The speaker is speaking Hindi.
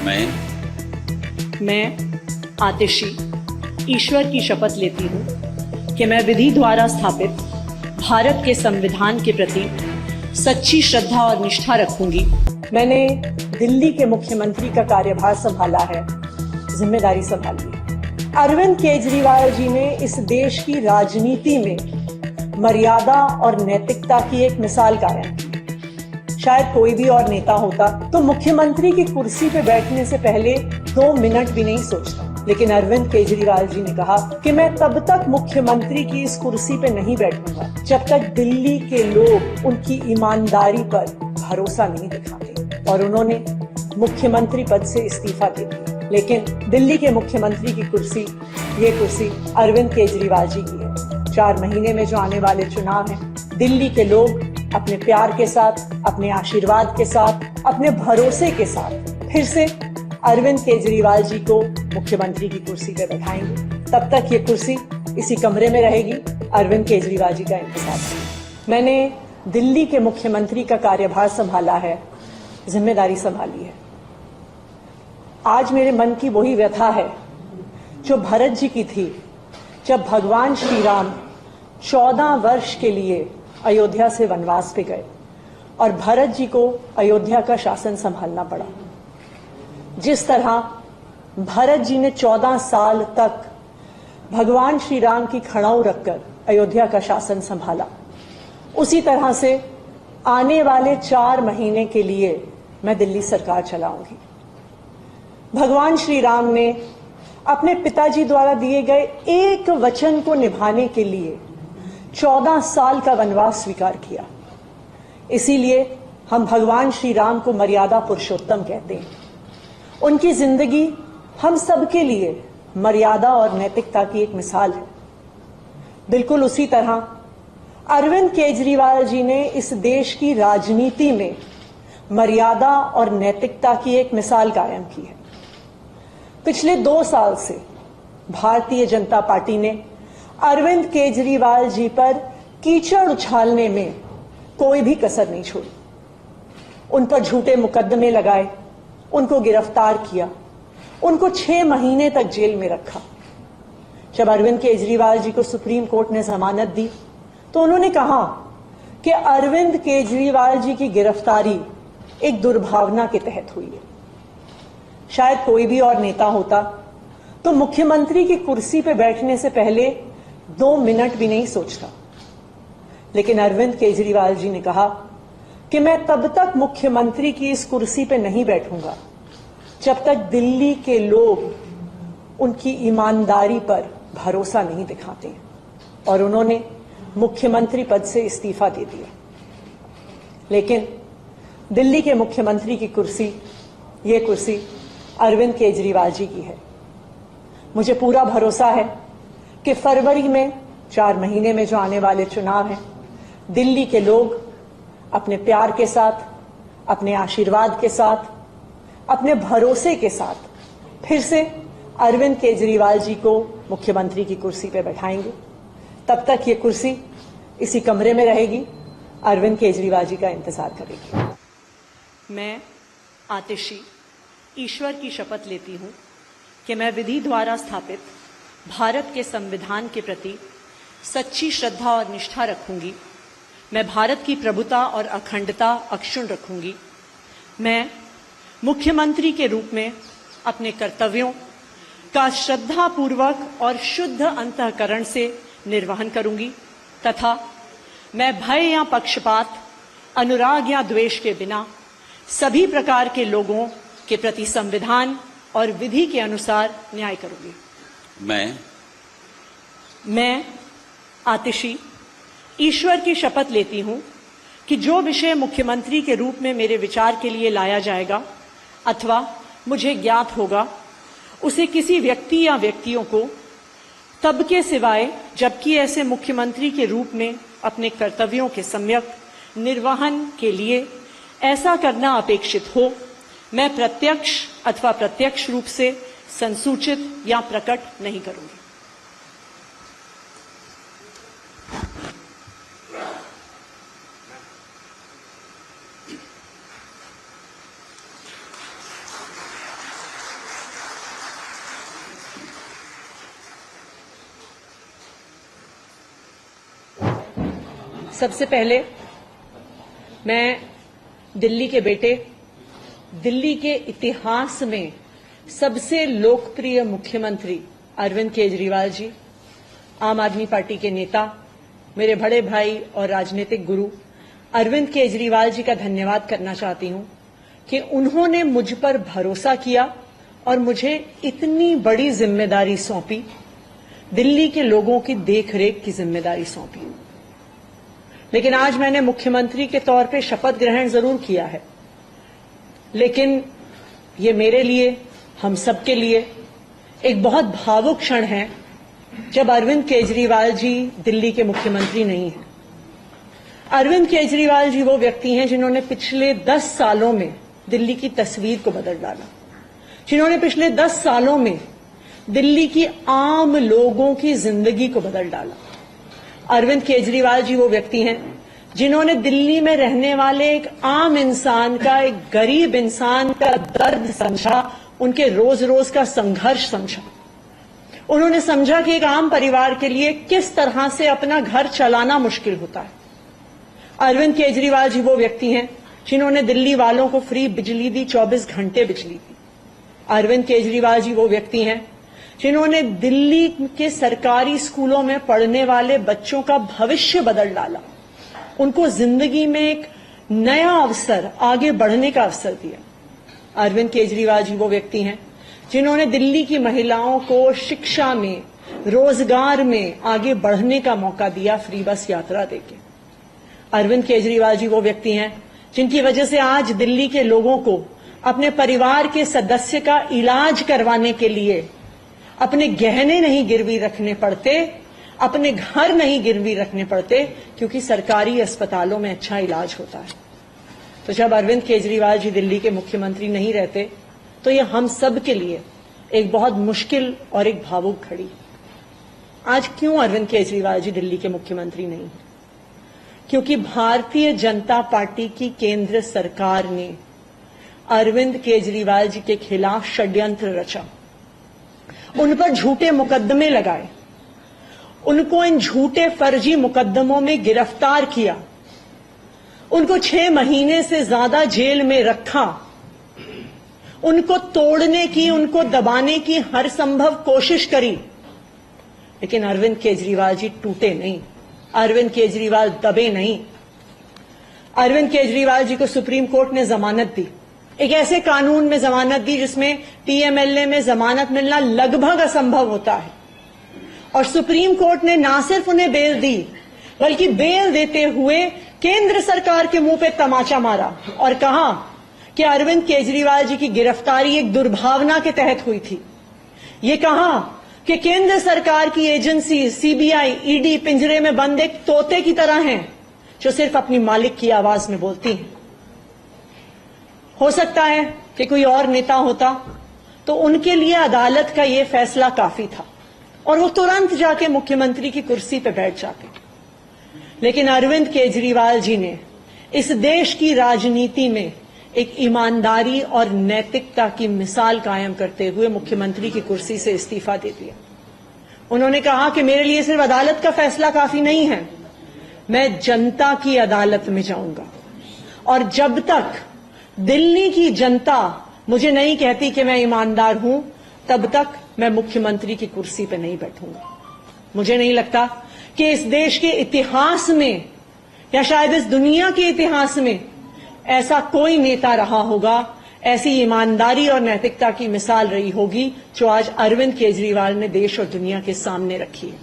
मैं आतिशी ईश्वर की शपथ लेती हूँ कि मैं विधि द्वारा स्थापित भारत के संविधान के प्रति सच्ची श्रद्धा और निष्ठा रखूंगी। मैंने दिल्ली के मुख्यमंत्री का कार्यभार संभाला है, जिम्मेदारी संभाली है। अरविंद केजरीवाल जी ने इस देश की राजनीति में मर्यादा और नैतिकता की एक मिसाल कायम की। शायद कोई भी और नेता होता तो मुख्यमंत्री की कुर्सी पे बैठने से पहले 2 मिनट भी नहीं सोचता, लेकिन अरविंद केजरीवाल जी ने कहा कि मैं तब तक मुख्यमंत्री की इस कुर्सी पे नहीं बैठूंगा जब तक दिल्ली के लोग उनकी ईमानदारी पर भरोसा नहीं दिखाते। और उन्होंने मुख्यमंत्री पद से इस्तीफा दे दिया। लेकिन दिल्ली के मुख्यमंत्री की कुर्सी, ये कुर्सी अरविंद केजरीवाल जी की है। 4 महीने में जो आने वाले चुनाव हैं, दिल्ली के लोग अपने प्यार के साथ, अपने आशीर्वाद के साथ, अपने भरोसे के साथ फिर से अरविंद केजरीवाल जी को मुख्यमंत्री की कुर्सी पे बैठाएंगे। तब तक ये कुर्सी इसी कमरे में रहेगी। अरविंद केजरीवाल जी का इंतजार। मैंने दिल्ली के मुख्यमंत्री का कार्यभार संभाला है, जिम्मेदारी संभाली है। आज मेरे मन की वही व्यथा है जो भरत जी की थी जब भगवान श्री राम 14 वर्ष के लिए अयोध्या से वनवास पे गए और भरत जी को अयोध्या का शासन संभालना पड़ा। जिस तरह भरत जी ने 14 साल तक भगवान श्री राम की खड़ाऊ रखकर अयोध्या का शासन संभाला, उसी तरह से आने वाले 4 महीने के लिए मैं दिल्ली सरकार चलाऊंगी। भगवान श्री राम ने अपने पिताजी द्वारा दिए गए एक वचन को निभाने के लिए 14 साल का वनवास स्वीकार किया। इसीलिए हम भगवान श्री राम को मर्यादा पुरुषोत्तम कहते हैं। उनकी जिंदगी हम सबके लिए मर्यादा और नैतिकता की एक मिसाल है। बिल्कुल उसी तरह अरविंद केजरीवाल जी ने इस देश की राजनीति में मर्यादा और नैतिकता की एक मिसाल कायम की है। पिछले 2 साल से भारतीय जनता पार्टी ने अरविंद केजरीवाल जी पर कीचड़ उछालने में कोई भी कसर नहीं छोड़ी। उन पर झूठे मुकदमे लगाए, उनको गिरफ्तार किया, उनको 6 महीने तक जेल में रखा। जब अरविंद केजरीवाल जी को सुप्रीम कोर्ट ने जमानत दी तो उन्होंने कहा कि अरविंद केजरीवाल जी की गिरफ्तारी एक दुर्भावना के तहत हुई है। शायद कोई भी और नेता होता तो मुख्यमंत्री की कुर्सी पे बैठने से पहले 2 मिनट भी नहीं सोचता, लेकिन अरविंद केजरीवाल जी ने कहा कि मैं तब तक मुख्यमंत्री की इस कुर्सी पे नहीं बैठूंगा जब तक दिल्ली के लोग उनकी ईमानदारी पर भरोसा नहीं दिखाते। और उन्होंने मुख्यमंत्री पद से इस्तीफा दे दिया। लेकिन दिल्ली के मुख्यमंत्री की कुर्सी, ये कुर्सी अरविंद केजरीवाल जी की है। मुझे पूरा भरोसा है कि फरवरी में 4 महीने में जो आने वाले चुनाव हैं, दिल्ली के लोग अपने प्यार के साथ, अपने आशीर्वाद के साथ, अपने भरोसे के साथ फिर से अरविंद केजरीवाल जी को मुख्यमंत्री की कुर्सी पे बैठाएंगे। तब तक ये कुर्सी इसी कमरे में रहेगी। अरविंद केजरीवाल जी का इंतजार करेगी। मैं आतिशी ईश्वर की शपथ लेती हूँ कि मैं विधि द्वारा स्थापित भारत के संविधान के प्रति सच्ची श्रद्धा और निष्ठा रखूंगी। मैं भारत की प्रभुता और अखंडता अक्षुण्ण रखूंगी। मैं मुख्यमंत्री के रूप में अपने कर्तव्यों का श्रद्धापूर्वक और शुद्ध अंतःकरण से निर्वहन करूंगी तथा मैं भय या पक्षपात, अनुराग या द्वेष के बिना सभी प्रकार के लोगों के प्रति संविधान और विधि के अनुसार न्याय करूंगी। मैं आतिशी ईश्वर की शपथ लेती हूं कि जो विषय मुख्यमंत्री के रूप में मेरे विचार के लिए लाया जाएगा अथवा मुझे ज्ञात होगा, उसे किसी व्यक्ति या व्यक्तियों को तब के सिवाय जबकि ऐसे मुख्यमंत्री के रूप में अपने कर्तव्यों के सम्यक निर्वहन के लिए ऐसा करना अपेक्षित हो, मैं प्रत्यक्ष अथवा प्रत्यक्ष रूप से संसूचित या प्रकट नहीं करूंगी। सबसे पहले मैं दिल्ली के बेटे, दिल्ली के इतिहास में सबसे लोकप्रिय मुख्यमंत्री अरविंद केजरीवाल जी, आम आदमी पार्टी के नेता, मेरे बड़े भाई और राजनीतिक गुरु अरविंद केजरीवाल जी का धन्यवाद करना चाहती हूं कि उन्होंने मुझ पर भरोसा किया और मुझे इतनी बड़ी जिम्मेदारी सौंपी, दिल्ली के लोगों की देखरेख की जिम्मेदारी सौंपी। लेकिन आज मैंने मुख्यमंत्री के तौर पे शपथ ग्रहण जरूर किया है, लेकिन ये मेरे लिए, हम सबके लिए एक बहुत भावुक क्षण है जब अरविंद केजरीवाल जी दिल्ली के मुख्यमंत्री नहीं हैं। अरविंद केजरीवाल जी वो व्यक्ति हैं जिन्होंने पिछले 10 सालों में दिल्ली की तस्वीर को बदल डाला, जिन्होंने पिछले 10 सालों में दिल्ली की आम लोगों की जिंदगी को बदल डाला। अरविंद केजरीवाल जी वो व्यक्ति हैं जिन्होंने दिल्ली में रहने वाले एक आम इंसान का, एक गरीब इंसान का दर्द समझा, उनके रोज रोज का संघर्ष समझा। उन्होंने समझा कि एक आम परिवार के लिए किस तरह से अपना घर चलाना मुश्किल होता है। अरविंद केजरीवाल जी वो व्यक्ति हैं जिन्होंने दिल्ली वालों को फ्री बिजली दी, 24 घंटे बिजली दी। अरविंद केजरीवाल जी वो व्यक्ति हैं जिन्होंने दिल्ली के सरकारी स्कूलों में पढ़ने वाले बच्चों का भविष्य बदल डाला, उनको जिंदगी में एक नया अवसर, आगे बढ़ने का अवसर दिया। अरविंद केजरीवाल जी वो व्यक्ति हैं जिन्होंने दिल्ली की महिलाओं को शिक्षा में, रोजगार में आगे बढ़ने का मौका दिया, फ्री बस यात्रा देके। अरविंद केजरीवाल जी वो व्यक्ति हैं जिनकी वजह से आज दिल्ली के लोगों को अपने परिवार के सदस्य का इलाज करवाने के लिए अपने गहने नहीं गिरवी रखने पड़ते, अपने घर नहीं गिरवी रखने पड़ते, क्योंकि सरकारी अस्पतालों में अच्छा इलाज होता है। तो जब अरविंद केजरीवाल जी दिल्ली के मुख्यमंत्री नहीं रहते तो ये हम सब के लिए एक बहुत मुश्किल और एक भावुक घड़ी। आज क्यों अरविंद केजरीवाल जी दिल्ली के मुख्यमंत्री नहीं है? क्योंकि भारतीय जनता पार्टी की केंद्र सरकार ने अरविंद केजरीवाल जी के खिलाफ षड्यंत्र रचा, उन पर झूठे मुकदमे लगाए, उनको इन झूठे फर्जी मुकदमों में गिरफ्तार किया, उनको 6 महीने से ज्यादा जेल में रखा, उनको तोड़ने की, उनको दबाने की हर संभव कोशिश करी। लेकिन अरविंद केजरीवाल जी टूटे नहीं, अरविंद केजरीवाल दबे नहीं। अरविंद केजरीवाल जी को सुप्रीम कोर्ट ने जमानत दी, एक ऐसे कानून में जमानत दी जिसमें पीएमएलए में जमानत मिलना लगभग असंभव होता है, और सुप्रीम कोर्ट ने ना सिर्फ उन्हें बेल दी, बल्कि बेल देते हुए केंद्र सरकार के मुंह पे तमाचा मारा और कहा कि अरविंद केजरीवाल जी की गिरफ्तारी एक दुर्भावना के तहत हुई थी। ये कहा कि केंद्र सरकार की एजेंसी सीबीआई, ईडी पिंजरे में बंद एक तोते की तरह हैं जो सिर्फ अपनी मालिक की आवाज में बोलती हैं। हो सकता है कि कोई और नेता होता तो उनके लिए अदालत का यह फैसला काफी था और वो तुरंत जाके मुख्यमंत्री की कुर्सी पर बैठ जाते। लेकिन अरविंद केजरीवाल जी ने इस देश की राजनीति में एक ईमानदारी और नैतिकता की मिसाल कायम करते हुए मुख्यमंत्री की कुर्सी से इस्तीफा दे दिया। उन्होंने कहा कि मेरे लिए सिर्फ अदालत का फैसला काफी नहीं है, मैं जनता की अदालत में जाऊंगा, और जब तक दिल्ली की जनता मुझे नहीं कहती कि मैं ईमानदार हूं, तब तक मैं मुख्यमंत्री की कुर्सी पर नहीं बैठूंगा। मुझे नहीं लगता कि इस देश के इतिहास में या शायद इस दुनिया के इतिहास में ऐसा कोई नेता रहा होगा, ऐसी ईमानदारी और नैतिकता की मिसाल रही होगी जो आज अरविंद केजरीवाल ने देश और दुनिया के सामने रखी है।